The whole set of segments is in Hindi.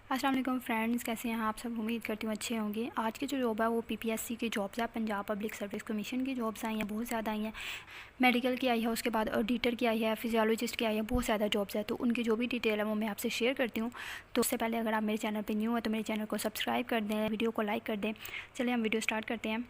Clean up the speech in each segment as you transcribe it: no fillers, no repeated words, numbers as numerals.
अस्सलाम वालेकुम फ्रेंड्स, कैसे हैं आप सब। उम्मीद करती हूँ अच्छे होंगे। आज की जो जॉब है वो पीपीएससी की जॉब्स है, पंजाब पब्लिक सर्विस कमीशन की जॉब्स आई हैं, बहुत ज़्यादा आई हैं। मेडिकल की आई है, उसके बाद ऑडिटर की आई है, फिजियोलॉजिस्ट की आई है, बहुत ज़्यादा जॉब्स है। तो उनकी जो भी डिटेल है वो मैं आपसे शेयर करती हूँ। तो उससे पहले अगर आप मेरे चैनल पर न्यू है तो मेरे चैनल को सब्सक्राइब कर दें, वीडियो को लाइक कर दें। चलिए हम वीडियो स्टार्ट करते हैं।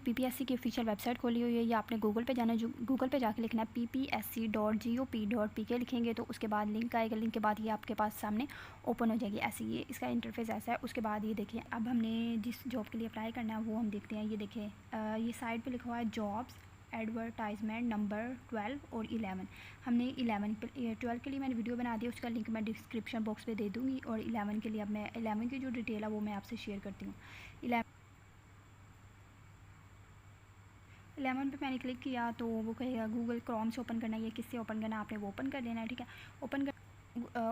पीपीएससी की ऑफिशियल वेबसाइट खोली हुई है, ये आपने गूगल पे जाना है। जो गूगल पे जाके लिखना है ppsc.gop.pk लिखेंगे तो उसके बाद लिंक आएगा। लिंक के बाद ये आपके पास सामने ओपन हो जाएगी। ऐसे ये इसका इंटरफेस ऐसा है। उसके बाद ये देखिए, अब हमने जिस जॉब के लिए अप्लाई करना है वो हम देखते हैं। ये देखिए, ये साइड पे लिखा हुआ है जॉब्स एडवर्टाइजमेंट नंबर 12 और 11। हमने 12 के लिए मैंने वीडियो बना दी, उसका लिंक मैं डिस्क्रिप्शन बॉक्स पे दे दूँगी। और 11 के लिए अब मैं 11 की जो डिटेल है वो मैं आपसे शेयर करती हूँ। 11 पे मैंने क्लिक किया तो वो कहेगा गूगल क्रोम से ओपन करना है या किससे ओपन करना है, आपने वो ओपन कर लेना है। ठीक है,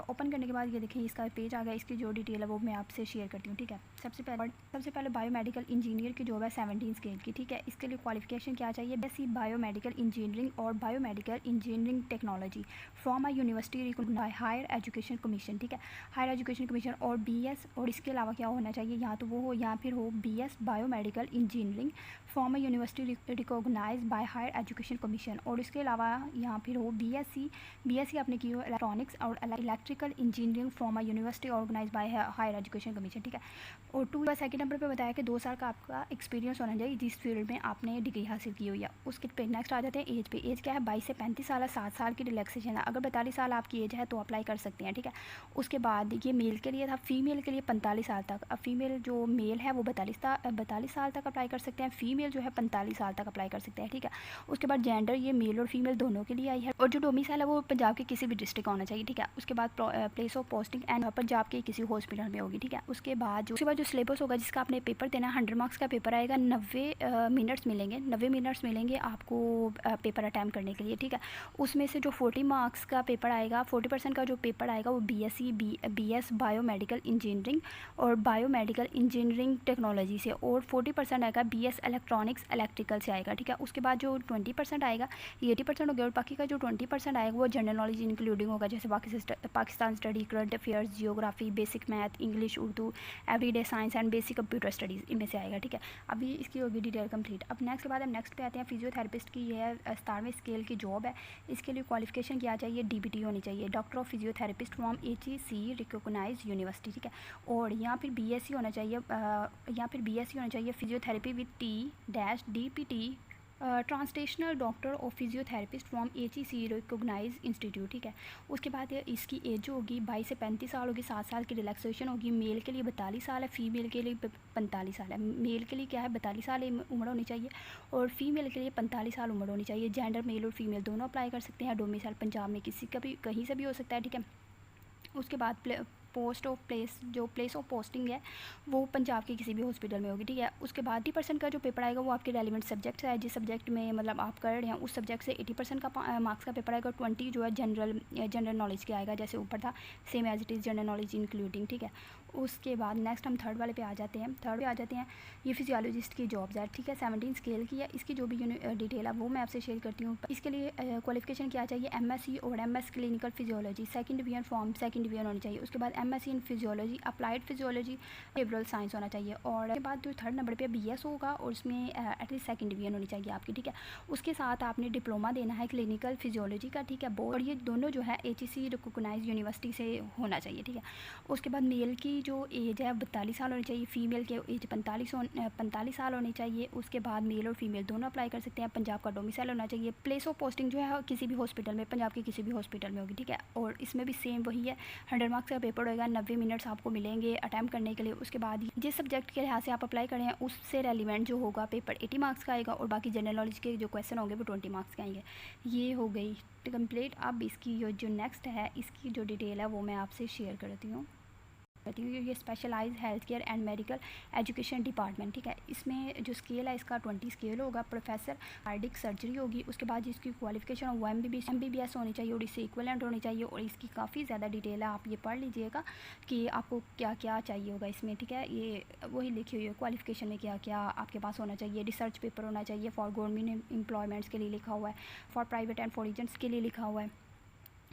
ओपन करने के बाद ये देखिए इसका पेज आ गया। इसकी जो डिटेल है वो मैं आपसे शेयर करती हूँ। ठीक है, सबसे पहले बायोमेडिकल इंजीनियर की जॉब है 17 स्केल की। ठीक है, इसके लिए क्वालिफिकेशन क्या चाहिए, बेसिक बायोमेडिकल इंजीनियरिंग और biomedical engineering technology from a university recognised higher education commission. ठीक है, हायर एजुकेशन कमीशन और बीएस, और इसके अलावा क्या होना चाहिए, यहाँ तो वो हो या फिर हो BS biomedical engineering from a university recognised by higher education commission. और इसके अलावा यहाँ फिर हो बीएससी आपने की हो इलेक्ट्रॉनिक्स और electrical engineering from a university organise by higher education commission. ठीक है, और सेकंड नंबर पे बताया कि 2 साल का आपका एक्सपीरियंस होना चाहिए जिस फील्ड में आपने डिग्री हासिल की हुई है। उसके पे नेक्स्ट आ जाते हैं एज पे। एज क्या है, 22 से 35 साल है, 7 साल की रिलैक्सेशन है। अगर 42 साल आपकी एज है तो अप्लाई कर सकते हैं। ठीक है, उसके बाद ये मेल के लिए था, फीमेल के लिए 45 साल तक। अब फीमेल जो मेल है वो 42 साल तक अप्लाई कर सकते हैं, फीमेल जो है 45 साल तक अप्लाई कर सकते हैं। ठीक है, उसके बाद जेंडर ये मेल और फीमेल दोनों के लिए आई है। और जो डोमिसाइल है वो पंजाब के किसी भी डिस्ट्रिक्ट का होना चाहिए। ठीक है, उसके बाद place of posting and Punjab के किसी हॉस्पिटल में होगी। ठीक है, उसके बाद जो सिलेबस होगा जिसका आपने पेपर देना, 100 मार्क्स का पेपर आएगा। 90 मिनट्स मिलेंगे आपको पेपर अटैम्प्ट करने के लिए। ठीक है, उसमें से जो 40 मार्क्स का पेपर आएगा, 40% का जो पेपर आएगा वो बीएस बायोमेडिकल इंजीनियरिंग और बायोमेडिकल इंजीनियरिंग टेक्नोलॉजी से, और 40% आएगा बीएस इलेक्ट्रॉनिक्स इलेक्ट्रिकल से आएगा। ठीक है, उसके बाद जो 20% आएगा, ये 80% हो गया, और बाकी का जो 20% आएगा वो जनरल नॉलेज इंक्लूडिंग होगा, जैसे Pakistan study, current affairs, geography, basic math, English, Urdu, everyday science and basic computer studies, इनमें से आएगा। ठीक है, अभी इसकी होगी डिटेल कंप्लीट। अब नेक्स्ट के बाद हम नेक्स्ट पे आते हैं। फिजियोथेरेपिस्ट की ये 17वें स्केल की जॉब है। इसके लिए क्वालिफिकेशन क्या चाहिए, डीबीटी होनी चाहिए, doctor of physiotherapist from HEC recognise university. ठीक है, और यहाँ फिर बीएससी होना चाहिए physiotherapy with T DPT translational doctor of physiotherapist from HEC recognise institute. ठीक है, उसके बाद इसकी एज जो होगी 22 से 35 साल होगी, 7 साल की रिलैक्सेशन होगी। मेल के लिए 42 साल है, फीमेल के लिए 45 साल है। मेल के लिए क्या है, 42 साल उम्र होनी चाहिए, और फीमेल के लिए 45 साल उम्र होनी चाहिए। जेंडर मेल और फीमेल दोनों अप्लाई कर सकते हैं। डोमिसाइल पंजाब में किसी का भी कहीं से भी हो सकता है। ठीक है, उसके बाद प्लेस ऑफ पोस्टिंग है वो पंजाब के किसी भी हॉस्पिटल में होगी। ठीक है, उसके बाद 80% का जो पेपर आएगा वो आपके रेलिवेंट सब्जेक्ट है, जिस सब्जेक्ट में मतलब आप कर रहे हैं उस सब्जेक्ट से 80% का मार्क्स का पेपर आएगा। 20 जो है जनरल नॉलेज के आएगा, जैसे ऊपर था same as it is general knowledge including. ठीक है, उसके बाद नेक्स्ट हम थर्ड वाले पे आ जाते हैं। ये फिजियोलॉजिस्ट की जॉब्स है। ठीक है, 17 स्केल की है। इसकी जो भी डिटेल है वो मैं आपसे शेयर करती हूँ। इसके लिए क्वालिफिकेशन क्या चाहिए, एमएससी और MS clinical physiology second division होनी चाहिए। उसके बाद MSc in physiology, applied physiology, behavioural science होना चाहिए। और उसके बाद जो थर्ड नंबर पे बीएस होगा और उसमें एटलीस्ट सेकंड डिवीजन होनी चाहिए आपकी। ठीक है, उसके साथ आपने डिप्लोमा देना है क्लिनिकल फिजियोलॉजी का। ठीक है, और ये दोनों जो है एचईसी रिकॉग्नाइज यूनिवर्सिटी से होना चाहिए। ठीक है, उसके बाद मेल की जो एज है 42 साल होनी चाहिए, फीमेल के एज 45 साल होनी चाहिए। उसके बाद मेल और फीमेल दोनों अप्लाई कर सकते हैं। पंजाब का डोमिसाइल होना चाहिए। प्लेस ऑफ पोस्टिंग जो है किसी भी हॉस्पिटल में, पंजाब के किसी भी हॉस्पिटल में होगी। ठीक है, और इसमें भी सेम वही है, 100 मार्क्स का पेपर होगा, 90 मिनट्स आपको मिलेंगे अटैम्प्ट करने के लिए। उसके बाद जिस सब्जेक्ट के लिहाज से आप अप्लाई करें उससे रेलिवेंट जो होगा पेपर 80 मार्क्स का आएगा, और बाकी जनरल नॉलेज के जो क्वेश्चन होंगे वो 20 मार्क्स के आएंगे। ये हो गई कंप्लीट। अब इसकी जो नेक्स्ट है इसकी जो डिटेल है वो मैं आपसे शेयर करती हूँ। ये specialise health care and medical education department. ठीक है, इसमें जो स्केल है इसका 20 स्केल होगा। प्रोफेसर कार्डिक सर्जरी होगी। उसके बाद जिसकी क्वालिफिकेशन वो एमबीबीएस होनी चाहिए और इससे इक्वलेंट होनी चाहिए। और इसकी काफ़ी ज़्यादा डिटेल है, आप ये पढ़ लीजिएगा कि आपको क्या क्या चाहिए होगा इसमें। ठीक है, ये वही लिखी हुई है क्वालिफिकेशन में क्या क्या आपके पास होना चाहिए। रिसर्च पेपर होना चाहिए, फॉर गवर्नमेंट एम्प्लॉयमेंट्स के लिए लिखा हुआ है, for private and for agents के लिए लिखा हुआ है।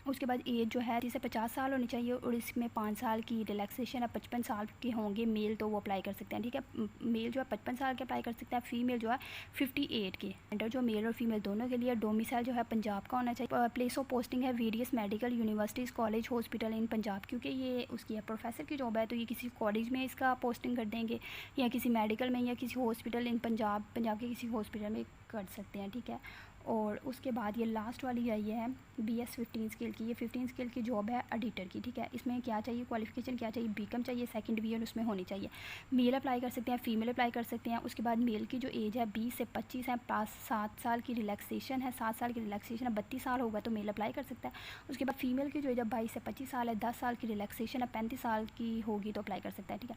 उसके बाद एज जो है 30 से 50 साल होनी चाहिए और इसमें 5 साल की रिलैक्सेशन है। 55 साल के होंगे मेल तो वो अप्लाई कर सकते हैं, ठीक है। मेल जो है 55 साल के अप्लाई कर सकते हैं, फीमेल जो है 58 के। जेंडर जो मेल और फीमेल दोनों के लिए। डोमिसाइल जो है पंजाब का होना चाहिए। प्लेस ऑफ पोस्टिंग है various medical universities college hospital in Punjab, क्योंकि ये उसकी है प्रोफेसर की जॉब है तो ये किसी कॉलेज में इसका पोस्टिंग कर देंगे या किसी मेडिकल में या किसी हॉस्पिटल इन पंजाब के किसी हॉस्पिटल में कर सकते हैं, ठीक है। और उसके बाद ये लास्ट वाली आई है BS 15 स्केल की। ये 15 स्केल की जॉब है एडिटर की, ठीक है। इसमें क्या चाहिए, क्वालिफिकेशन क्या चाहिए, बीकॉम चाहिए, सेकंड डिवीजन उसमें होनी चाहिए। मेल अप्लाई कर सकते हैं, फीमेल अप्लाई कर सकते हैं। उसके बाद मेल की जो एज है 20 से 25 है, प्लस 7 साल की रिलैक्सेशन है। 7 साल की रिलैक्सेशन है, 32 साल होगा तो मेल अप्लाई कर सकता है। उसके बाद फीमेल की जो एज है 22 से 25 साल है, 10 साल की रिलैक्सेशन है, 35 साल की होगी तो अप्लाई कर सकता है, ठीक है।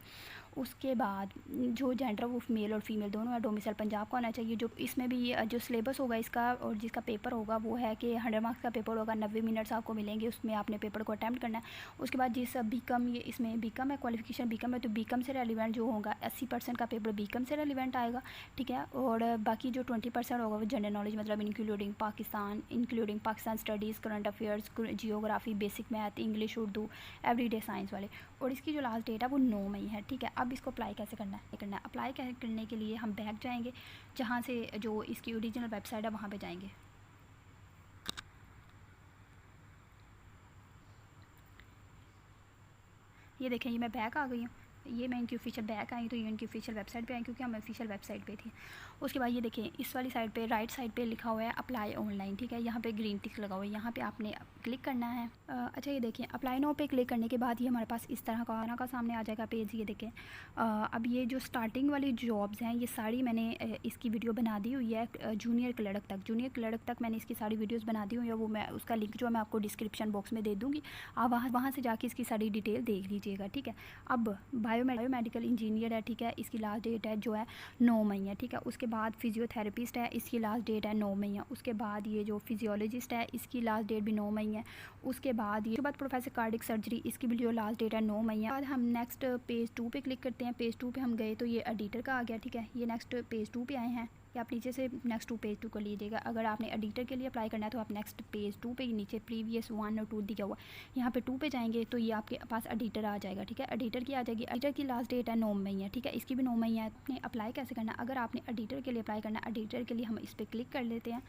उसके बाद जो जेंडर वो मेल और फीमेल दोनों है। डोमिसाइल पंजाब का होना चाहिए। जो इसमें भी जो सिलेबस होगा इसका और जिसका पेपर होगा वो है कि 100 मार्क्स का पेपर होगा, 90 मिनट्स आपको मिलेंगे, उसमें आपने पेपर को अटैम्प्ट करना है। उसके बाद जिस बीकॉम, ये इसमें बीकॉम है, क्वालिफिकेशन बीकॉम है तो बीकॉम से रेलिवेंट जो होगा 80% का पेपर बीकॉम से रेलिवेंट आएगा, ठीक है। और बाकी जो 20% होगा वो जनरल नॉलेज, मतलब including Pakistan studies, current affairs, geography, basic math, English, Urdu, everyday science वाले। और इसकी जो लास्ट डेट है वो 9 मई है, ठीक है। अब इसको अप्लाई कैसे करना है अप्लाई करने के लिए हम बैक जाएंगे, जहाँ से जो इसकी ओरिजिनल वेबसाइट है वहाँ पे जाएंगे। ये देखें, ये मैं बैक आ गई हूँ। ये मैं इनकी ऑफिशियल बैक आई तो ये इनकी ऑफिशियल वेबसाइट पे आई क्योंकि हम ऑफिशियल वेबसाइट पे थी। उसके बाद ये देखें इस वाली साइड पे राइट साइड पे लिखा हुआ है अप्लाई ऑनलाइन, ठीक है। यहाँ पे ग्रीन टिक लगा हुआ है, यहाँ पे आपने क्लिक करना है। अच्छा ये देखें अप्लाई नाउ पे क्लिक करने के बाद ये हमारे पास इस तरह का सामने आ जाएगा पेज। ये देखें अब ये जो स्टार्टिंग वाली जॉब्स हैं ये सारी मैंने इसकी वीडियो बना दी हुई है जूनियर क्लर्क तक मैंने इसकी सारी वीडियोज़ बना दी हुई है। वो मैं उसका लिंक जो है मैं आपको डिस्क्रिप्शन बॉक्स में दे दूँगी, आप वहाँ से जाके इसकी सारी डिटेल देख लीजिएगा, ठीक है। अब बायोमेडिकल इंजीनियर है, ठीक है। इसकी लास्ट डेट है जो है 9 मई है, ठीक है। उसके बाद फिजियोथेरेपिस्ट है, इसकी लास्ट डेट है 9 मई है। उसके बाद ये जो फिजियोलॉजिस्ट है इसकी लास्ट डेट भी 9 मई है। उसके बाद प्रोफेसर कार्डिक सर्जरी इसकी भी जो लास्ट डेट है 9 मई है। बाद हम नेक्स्ट पेज 2 पे क्लिक करते हैं। पेज 2 पे हम गए तो ये एडिटर का आ गया, ठीक है। ये नेक्स्ट पेज 2 पे आए हैं कि आप नीचे से नेक्स्ट टू पेज 2 कर लीजिएगा। अगर आपने एडिटर के लिए अप्लाई करना है तो आप नेक्स्ट पेज 2 पे नीचे प्रीवियस 1 और 2 दिया हुआ यहाँ पे 2 पे जाएंगे तो ये आपके पास एडिटर आ जाएगा, ठीक है। एडिटर की आ जाएगी। एडिटर की लास्ट डेट है 9 मई है, ठीक है। इसकी भी 9 मई है। आपने अप्लाई कैसे करना है, अगर आपने एडिटर के लिए अप्लाई करना है, एडिटर के लिए हम इस पर क्लिक कर लेते हैं।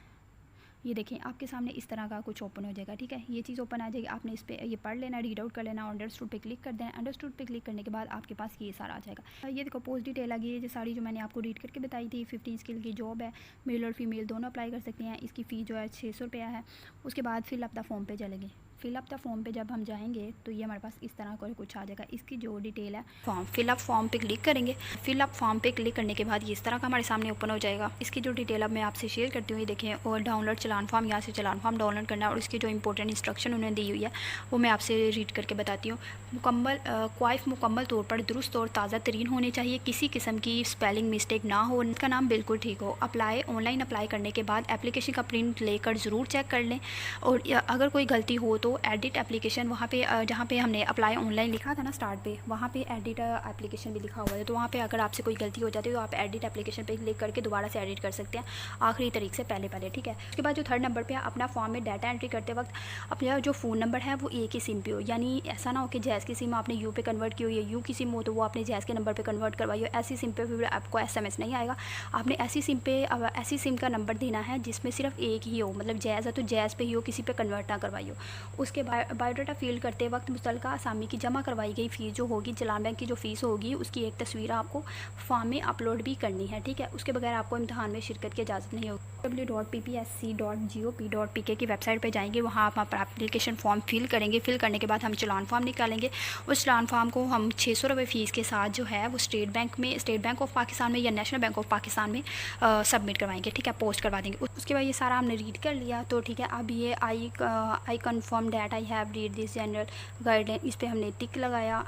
ये देखें आपके सामने इस तरह का कुछ ओपन हो जाएगा, ठीक है। ये चीज़ ओपन आ जाएगी, आपने इस पर ये पढ़ लेना, रीड आउट कर लेना, अंडरस्टूड पे क्लिक कर देना। अंडरस्टूड पे क्लिक करने के बाद आपके पास ये सारा आ जाएगा। ये देखो पोस्ट डिटेल आ गई है, जो सारी जो मैंने आपको रीड करके बताई थी। 15 स्किल की जॉब है, मेल और फीमेल दोनों अप्लाई कर सकते हैं। इसकी फ़ीस जो है 600 रुपया है। उसके बाद फिल अप द फॉर्म पे चलेंगे। फिलअप द फॉर्म पे जब हम जाएंगे तो ये हमारे पास इस तरह का कुछ आ जाएगा। इसकी जो डिटेल है फिलअप फॉर्म पे क्लिक करेंगे। फिलअप फॉर्म पे क्लिक करने के बाद ये इस तरह का हमारे सामने ओपन हो जाएगा। इसकी जो डिटेल अब मैं आपसे शेयर करती हूँ, ये देखें। और डाउनलोड चलान फॉर्म, यहाँ से चलान फॉर्म डाउनलोड करना है और इसकी जो इंपॉर्टेंट इंस्ट्रक्शन उन्होंने दी हुई है वो मैं आपसे रीड करके बताती हूँ। मुकम्मल तौर पर दुरुस्त और ताज़ा तरीन होने चाहिए, किसी किस्म की स्पेलिंग मिस्टेक ना हो, इसका नाम बिल्कुल ठीक हो। ऑनलाइन अप्लाई करने के बाद एप्लीकेशन का प्रिंट लेकर ज़रूर चेक कर लें और अगर कोई गलती हो तो एडिट एप्लीकेशन, वहाँ पे जहाँ पे हमने अप्लाई ऑनलाइन लिखा था ना स्टार्ट पे, वहाँ पे एडिट एप्लीकेशन भी लिखा हुआ है। तो वहाँ पे अगर आपसे कोई गलती हो जाती है तो आप एडिट एप्लीकेशन पे क्लिक करके दोबारा से एडिट कर सकते हैं आखिरी तारीख से पहले, ठीक है। उसके बाद जो थर्ड नंबर पे अपना फॉर्म में डाटा एंट्री करते वक्त अपना जो फ़ोन नंबर है वो एक ही सिम पे हो, यानी ऐसा ना हो कि जैज़ की सिम आपने यू पे कन्वर्ट की हो या यू की सिम हो तो वो आपने जैज़ के नंबर पर कन्वर्ट करवाई हो। ऐसी सिम पे फिर आपको SMS नहीं आएगा। आपने ऐसी सिम का नंबर देना है जिसमें सिर्फ एक ही हो, मतलब जैज़ है तो जैज़ पे ही हो, किसी पे कन्वर्ट ना करवाई हो। उसके बायोडाटा फिल करते वक्त मुतल्लिका असामी की जमा करवाई गई फ़ीस जो होगी, चलान बैंक की जो फ़ीस होगी उसकी एक तस्वीर आपको फॉर्म में अपलोड भी करनी है, ठीक है। उसके बगैर आपको इम्तहान में शिरकत की इजाज़त नहीं होगी। www.ppsc.gop.pk की वेबसाइट पर जाएंगे, वहाँ आप एप्लीकेशन फॉर्म फिल करेंगे। फिल करने के बाद हम चलान फॉर्म निकालेंगे। उस चलान फॉर्म को हम 600 रुपये फ़ीस के साथ जो है वो स्टेट बैंक ऑफ पाकिस्तान में या नेशनल बैंक ऑफ पाकिस्तान में सबमिट करवाएंगे, ठीक है, पोस्ट करवा देंगे। उसके बाद ये सारा हमने रीड कर लिया तो ठीक है। अब ये I confirm that I have read this general guideline, इस पर हमने टिक लगाया।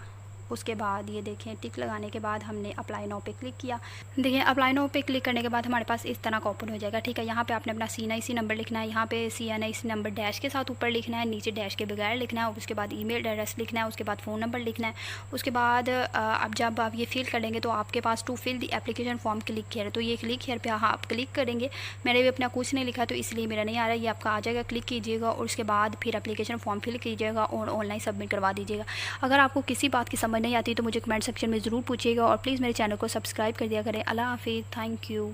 उसके बाद ये देखें टिक लगाने के बाद हमने अप्लाई नाउ पे क्लिक किया। देखिए अप्लाई नाउ पे क्लिक करने के बाद हमारे पास इस तरह का ओपन हो जाएगा, ठीक है। यहाँ पे आपने अपना CNIC नंबर लिखना है, यहाँ पे CNIC नंबर डैश के साथ ऊपर लिखना है, नीचे डैश के बगैर लिखना है, और उसके बाद ईमेल एड्रेस लिखना है, उसके बाद फ़ोन नंबर लिखना है। उसके बाद अब जब आप ये फिल करेंगे तो आपके पास to fill the application form click here, तो ये क्लिक हेयर पे आप क्लिक करेंगे। मैंने भी अपना कुछ नहीं लिखा तो इसलिए मेरा नहीं आ रहा है, ये आपका आ जाएगा, क्लिक कीजिएगा और उसके बाद फिर एप्लीकेशन फॉर्म फिल कीजिएगा और ऑनलाइन सबमिट करवा दीजिएगा। अगर आपको किसी बात की समझ नहीं आती तो मुझे कमेंट सेक्शन में ज़रूर पूछिएगा और प्लीज़ मेरे चैनल को सब्सक्राइब कर दिया करें। अल्लाह हाफिज़, थैंक यू।